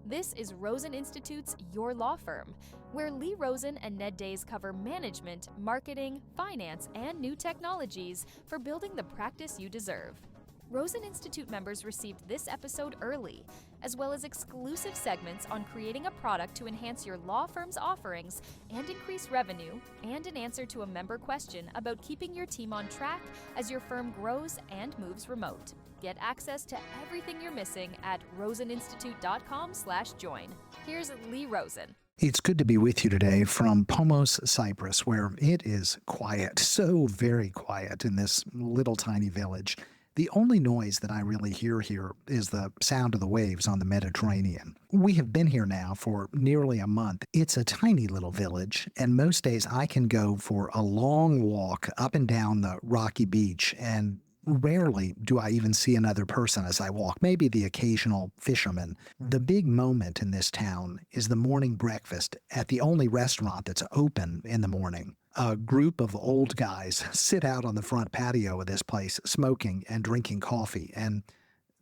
This is Rosen Institute's Your Law Firm, where Lee Rosen and Ned Days cover management, marketing, finance, and new technologies for building the practice you deserve. Rosen Institute members received this episode early, as well as exclusive segments on creating a product to enhance your law firm's offerings and increase revenue, and an answer to a member question about keeping your team on track as your firm grows and moves remote. Get access to everything you're missing at roseninstitute.com/join. Here's Lee Rosen. It's good to be with you today from Pomos, Cyprus, where it is quiet, so very quiet in this little tiny village. The only noise that I really hear here is the sound of the waves on the Mediterranean. We have been here now for nearly a month. It's a tiny little village, and most days I can go for a long walk up and down the rocky beach, and rarely do I even see another person as I walk, maybe the occasional fisherman. The big moment in this town is the morning breakfast at the only restaurant that's open in the morning. A group of old guys sit out on the front patio of this place smoking and drinking coffee, and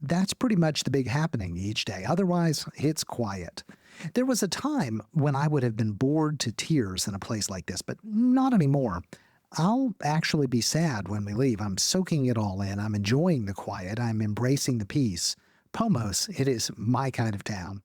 that's pretty much the big happening each day. Otherwise, it's quiet. There was a time when I would have been bored to tears in a place like this, but not anymore. I'll actually be sad when we leave. I'm soaking it all in. I'm enjoying the quiet. I'm embracing the peace. Pomos, it is my kind of town.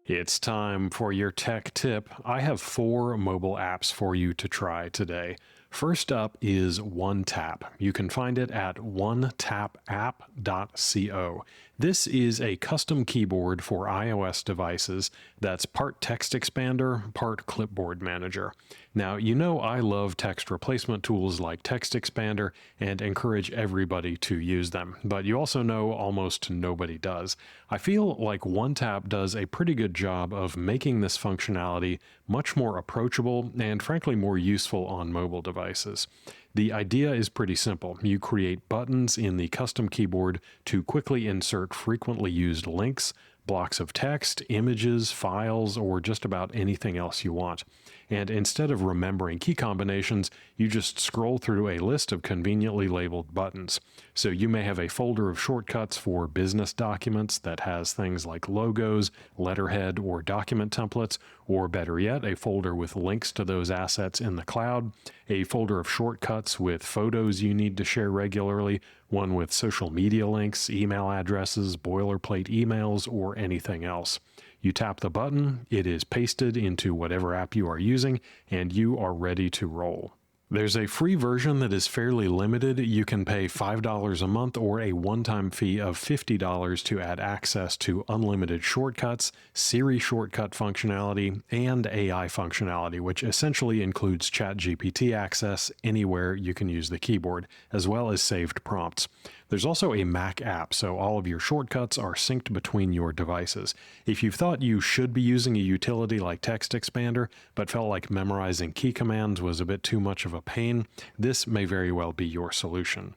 It's time for your tech tip. I have 4 mobile apps for you to try today. First up is OneTap. You can find it at onetapapp.co. This is a custom keyboard for iOS devices that's part text expander, part clipboard manager. Now, you know I love text replacement tools like Text Expander and encourage everybody to use them, but you also know almost nobody does. I feel like OneTap does a pretty good job of making this functionality much more approachable and frankly more useful on mobile devices. The idea is pretty simple. You create buttons in the custom keyboard to quickly insert frequently used links, blocks of text, images, files, or just about anything else you want. And instead of remembering key combinations, you just scroll through a list of conveniently labeled buttons. So you may have a folder of shortcuts for business documents that has things like logos, letterhead, or document templates, or better yet, a folder with links to those assets in the cloud, a folder of shortcuts with photos you need to share regularly, one with social media links, email addresses, boilerplate emails, or anything else. You tap the button, it is pasted into whatever app you are using, and you are ready to roll. There's a free version that is fairly limited. You can pay $5 a month or a one-time fee of $50 to add access to unlimited shortcuts, Siri shortcut functionality, and AI functionality, which essentially includes ChatGPT access anywhere you can use the keyboard, as well as saved prompts. There's also a Mac app, so all of your shortcuts are synced between your devices. If you thought you should be using a utility like Text Expander, but felt like memorizing key commands was a bit too much of a pain, this may very well be your solution.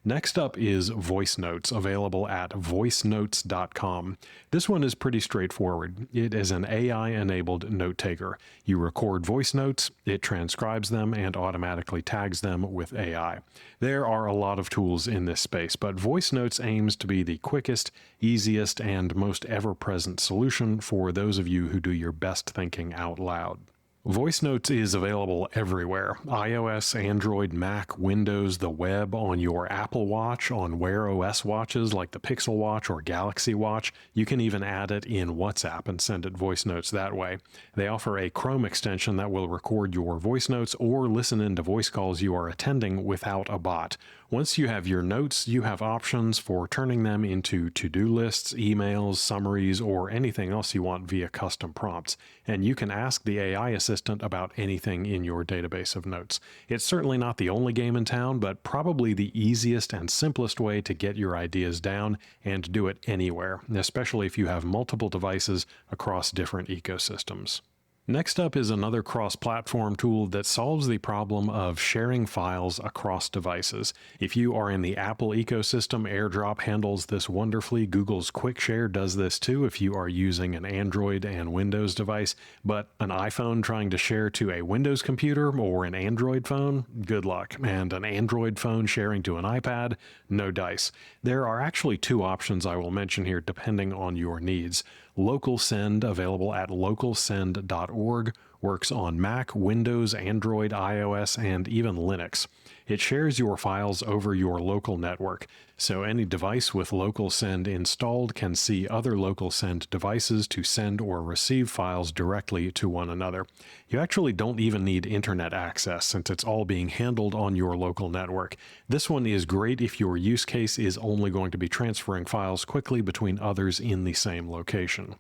Next up is Voice Notes, available at voicenotes.com. This one is pretty straightforward. It is an AI-enabled note taker. You record voice notes, it transcribes them, and automatically tags them with AI. There are a lot of tools in this space, but Voice Notes aims to be the quickest, easiest, and most ever-present solution for those of you who do your best thinking out loud. Voice Notes is available everywhere: iOS, Android, Mac, Windows, the web, on your Apple Watch, on Wear OS watches like the Pixel Watch or Galaxy Watch. You can even add it in WhatsApp and send it voice notes that way. They offer a Chrome extension that will record your voice notes or listen into voice calls you are attending without a bot. Once you have your notes, you have options for turning them into to-do lists, emails, summaries, or anything else you want via custom prompts. And you can ask the AI assistant about anything in your database of notes. It's certainly not the only game in town, but probably the easiest and simplest way to get your ideas down and do it anywhere, especially if you have multiple devices across different ecosystems. Next up is another cross-platform tool that solves the problem of sharing files across devices. If you are in the Apple ecosystem, AirDrop handles this wonderfully. Google's Quick Share does this too if you are using an Android and Windows device, but an iPhone trying to share to a Windows computer or an Android phone, good luck. And an Android phone sharing to an iPad, no dice. There are actually two options I will mention here depending on your needs. Local Send, available at localsend.org, works on Mac, Windows, Android, iOS, and even Linux. It shares your files over your local network, so any device with Local Send installed can see other Local Send devices to send or receive files directly to one another. You actually don't even need internet access since it's all being handled on your local network. This one is great if your use case is only going to be transferring files quickly between others in the same location.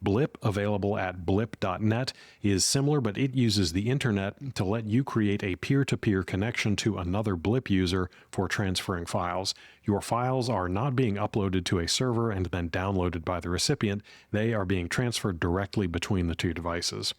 Blip, available at blip.net, is similar, but it uses the internet to let you create a peer-to-peer connection to another Blip user for transferring files. Your files are not being uploaded to a server and then downloaded by the recipient. They are being transferred directly between the two devices.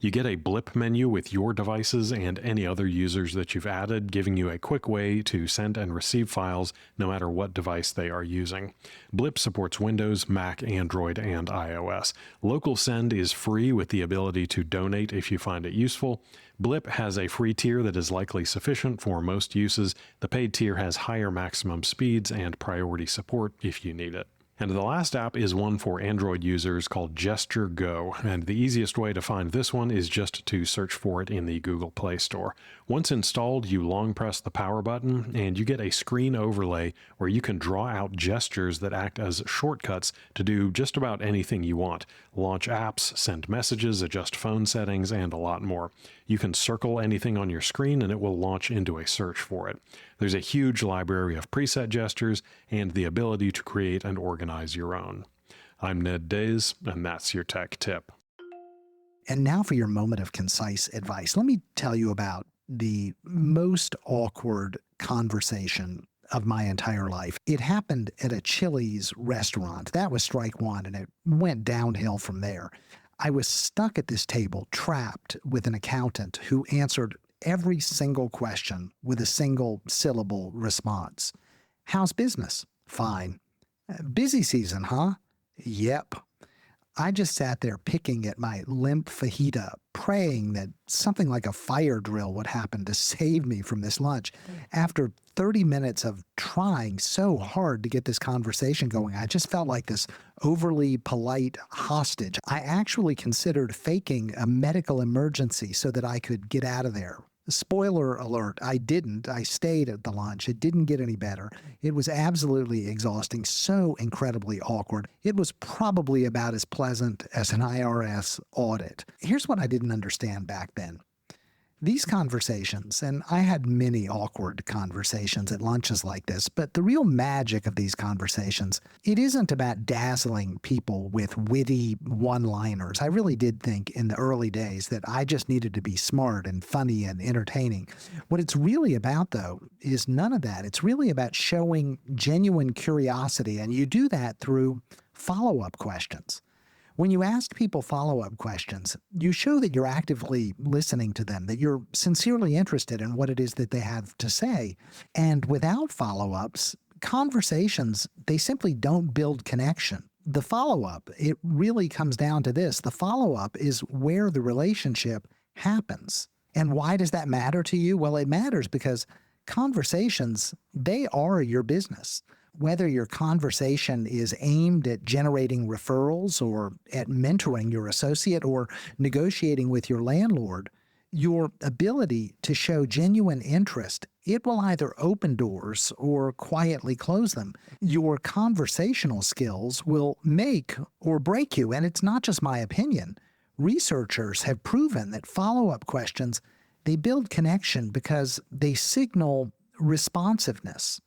You get a Blip menu with your devices and any other users that you've added, giving you a quick way to send and receive files no matter what device they are using. Blip supports Windows, Mac, Android, and iOS. Local Send is free with the ability to donate if you find it useful. Blip has a free tier that is likely sufficient for most uses. The paid tier has higher maximum speeds and priority support if you need it. And the last app is one for Android users called Gesture Go, and the easiest way to find this one is just to search for it in the Google Play Store. Once installed, you long press the power button, and you get a screen overlay where you can draw out gestures that act as shortcuts to do just about anything you want. Launch apps, send messages, adjust phone settings, and a lot more. You can circle anything on your screen and it will launch into a search for it. There's a huge library of preset gestures and the ability to create and organize your own. I'm Ned Days, and that's your tech tip. And now for your moment of concise advice. Let me tell you about the most awkward conversation of my entire life. It happened at a Chili's restaurant. That was strike one, and it went downhill from there. I was stuck at this table, trapped with an accountant who answered every single question with a single syllable response. How's business? Fine. Busy season, huh? Yep. I just sat there picking at my limp fajita, praying that something like a fire drill would happen to save me from this lunch. After 30 minutes of trying so hard to get this conversation going, I just felt like this overly polite hostage. I actually considered faking a medical emergency so that I could get out of there. Spoiler alert, I didn't. I stayed at the lunch. It didn't get any better. It was absolutely exhausting, so incredibly awkward. It was probably about as pleasant as an IRS audit. Here's what I didn't understand back then. These conversations, and I had many awkward conversations at lunches like this, but the real magic of these conversations, it isn't about dazzling people with witty one-liners. I really did think in the early days that I just needed to be smart and funny and entertaining. What it's really about, though, is none of that. It's really about showing genuine curiosity, and you do that through follow-up questions. When you ask people follow-up questions, you show that you're actively listening to them, that you're sincerely interested in what it is that they have to say. And without follow-ups, conversations, they simply don't build connection. The follow-up, it really comes down to this. The follow-up is where the relationship happens. And why does that matter to you? Well, it matters because conversations, they are your business. Whether your conversation is aimed at generating referrals or at mentoring your associate or negotiating with your landlord, your ability to show genuine interest, it will either open doors or quietly close them. Your conversational skills will make or break you, and it's not just my opinion. Researchers have proven that follow-up questions, they build connection because they signal responsiveness.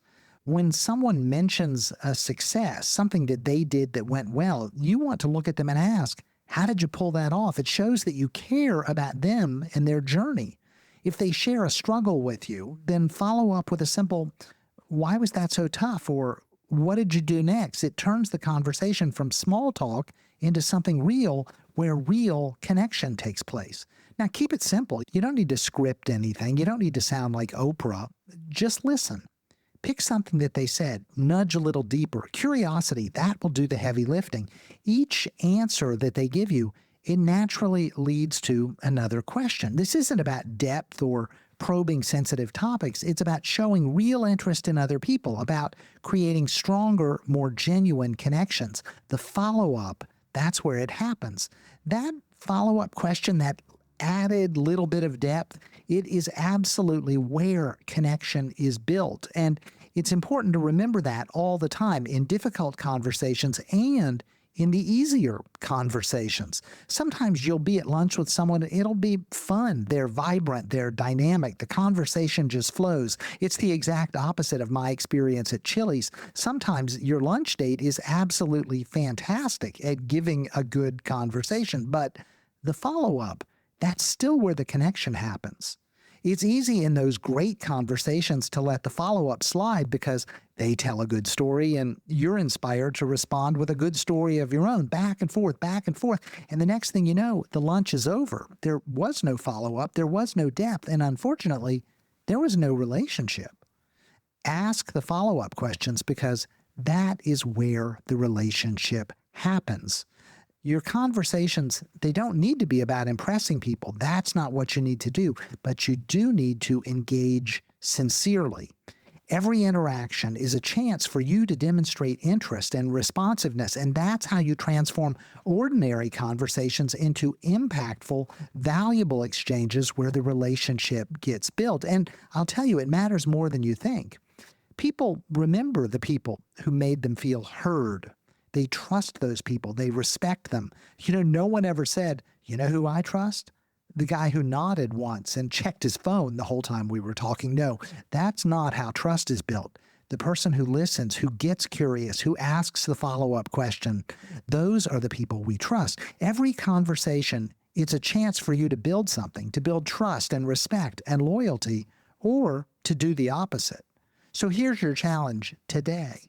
When someone mentions a success, something that they did that went well, you want to look at them and ask, how did you pull that off? It shows that you care about them and their journey. If they share a struggle with you, then follow up with a simple, why was that so tough? Or what did you do next? It turns the conversation from small talk into something real where real connection takes place. Now, keep it simple. You don't need to script anything. You don't need to sound like Oprah. Just listen. Pick something that they said, nudge a little deeper. Curiosity, that will do the heavy lifting. Each answer that they give you, it naturally leads to another question. This isn't about depth or probing sensitive topics. It's about showing real interest in other people, about creating stronger, more genuine connections. The follow-up, that's where it happens. That follow-up question, that added little bit of depth, it is absolutely where connection is built. And it's important to remember that all the time in difficult conversations and in the easier conversations. Sometimes you'll be at lunch with someone, it'll be fun, they're vibrant, they're dynamic, the conversation just flows. It's the exact opposite of my experience at Chili's. Sometimes your lunch date is absolutely fantastic at giving a good conversation, but the follow-up, that's still where the connection happens. It's easy in those great conversations to let the follow-up slide because they tell a good story and you're inspired to respond with a good story of your own, back and forth, back and forth. And the next thing you know, the lunch is over. There was no follow-up, there was no depth, and unfortunately, there was no relationship. Ask the follow-up questions because that is where the relationship happens. Your conversations, they don't need to be about impressing people. That's not what you need to do. But you do need to engage sincerely. Every interaction is a chance for you to demonstrate interest and responsiveness, and that's how you transform ordinary conversations into impactful, valuable exchanges where the relationship gets built. And I'll tell you, it matters more than you think. People remember the people who made them feel heard. They trust those people. They respect them. No one ever said, you know who I trust? The guy who nodded once and checked his phone the whole time we were talking. No, that's not how trust is built. The person who listens, who gets curious, who asks the follow-up question, those are the people we trust. Every conversation, it's a chance for you to build something, to build trust and respect and loyalty, or to do the opposite. So here's your challenge today.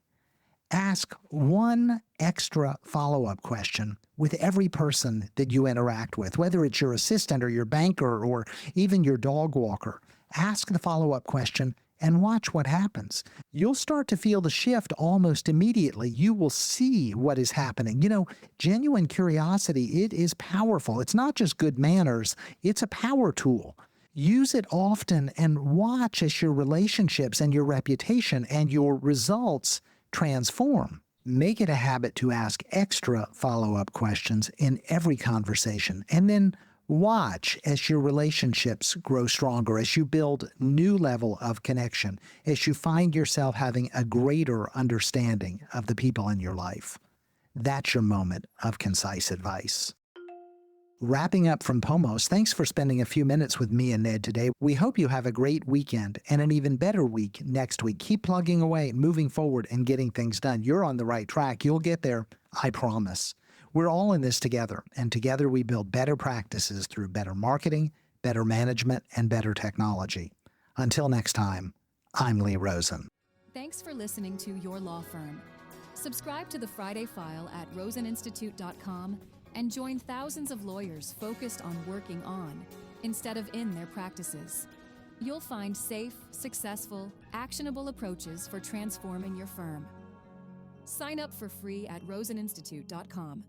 Ask one extra follow-up question with every person that you interact with, whether it's your assistant or your banker or even your dog walker. Ask the follow-up question and watch what happens. You'll start to feel the shift almost immediately. You will see what is happening. Genuine curiosity, it is powerful. It's not just good manners, it's a power tool. Use it often and watch as your relationships and your reputation and your results transform. Make it a habit to ask extra follow-up questions in every conversation, and then watch as your relationships grow stronger, as you build new level of connection, as you find yourself having a greater understanding of the people in your life. That's your moment of concise advice. Wrapping up from Pomos, thanks for spending a few minutes with me and Ned today. We hope you have a great weekend and an even better week next week. Keep plugging away, moving forward, and getting things done. You're on the right track. You'll get there, I promise. We're all in this together, and together we build better practices through better marketing, better management, and better technology. Until next time, I'm Lee Rosen. Thanks for listening to Your Law Firm. Subscribe to the Friday File at roseninstitute.com and join thousands of lawyers focused on working on, instead of in their practices. You'll find safe, successful, actionable approaches for transforming your firm. Sign up for free at roseninstitute.com.